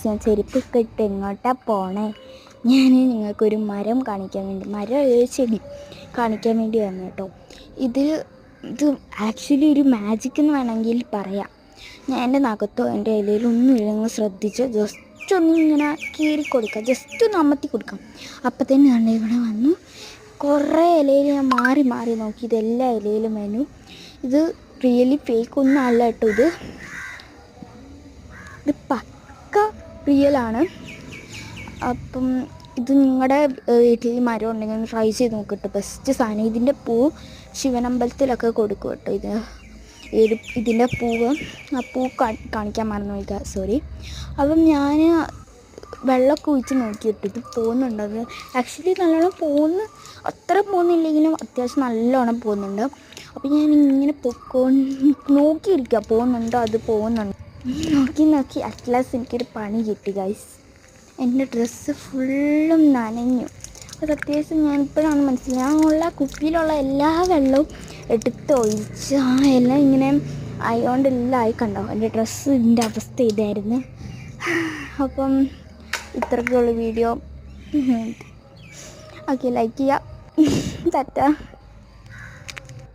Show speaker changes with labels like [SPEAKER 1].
[SPEAKER 1] ഞാൻ ചെരുപ്പൊക്കെ ഇട്ട് എങ്ങോട്ടാ പോണേ? ഞാൻ നിങ്ങൾക്കൊരു മരം കാണിക്കാൻ വേണ്ടി, ചെടി കാണിക്കാൻ വേണ്ടി വന്നു കേട്ടോ. ഇത് ആക്ച്വലി ഒരു മാജിക് എന്ന് വേണമെങ്കിൽ പറയാം. ഞാൻ എൻ്റെ നഖത്തോ എൻ്റെ ഇലയിലൊന്നും ഇല്ലെങ്കിൽ ശ്രദ്ധിച്ച് ജസ്റ്റ് ഒന്ന് ഇങ്ങനെ കീറി കൊടുക്കാം, ജസ്റ്റ് ഒന്ന് അമർത്തി കൊടുക്കാം. അപ്പം തന്നെ കണ്ട ഇവിടെ വന്നു കുറേ ഇലയിൽ ഞാൻ മാറി മാറി നോക്കി, ഇതെല്ലാ ഇലയിലും വന്നു. ഇത് റിയലി ഫേക്ക് ഒന്നും അല്ല കേട്ടോ, ഇത് പക്ക റിയലാണ്. അപ്പം ഇത് നിങ്ങളുടെ വീട്ടിൽ മരം ഉണ്ടെങ്കിൽ ട്രൈ ചെയ്ത് നോക്കട്ടെ, ബെസ്റ്റ് സാധനം. ഇതിൻ്റെ പൂ ശിവനമ്പലത്തിലൊക്കെ കൊടുക്കും കേട്ടോ. ഇതിൻ്റെ പൂവ്, ആ പൂ കാണിക്കാൻ മറന്നു പോയില്ല, സോറി. അപ്പം ഞാൻ വെള്ളമൊക്കെ ഒഴിച്ച് നോക്കിയിട്ട് ഇത് പോകുന്നുണ്ട്. അത് ആക്ച്വലി നല്ലോണം അത്ര പോകുന്നില്ലെങ്കിലും അത്യാവശ്യം നല്ലോണം പോകുന്നുണ്ട്. അപ്പം ഞാൻ ഇങ്ങനെ നോക്കിയിരിക്കുക, പോകുന്നുണ്ടോ, അത് പോകുന്നുണ്ട്. നോക്കി അറ്റ്ലാസ് എനിക്കൊരു പണി കിട്ടി ഗൈസ്. എൻ്റെ ഡ്രസ്സ് ഫുള്ളും നനഞ്ഞു. അത് അത്യാവശ്യം ഞാൻ ഇപ്പോഴാണ് മനസ്സിലായി, കുപ്പിയിലുള്ള എല്ലാ വെള്ളവും എടുത്ത് ഒഴിച്ച് ആ എല്ലാം ഇങ്ങനെ ആയതുകൊണ്ടെല്ലാം ആയി കണ്ടോ. എൻ്റെ ഡ്രസ്സിൻ്റെ അവസ്ഥ ഇതായിരുന്നു. അപ്പം ഇത്രയ്ക്കുള്ള വീഡിയോ. ഓക്കെ, ലൈക്ക് ചെയ്യുക. ടാറ്റാ.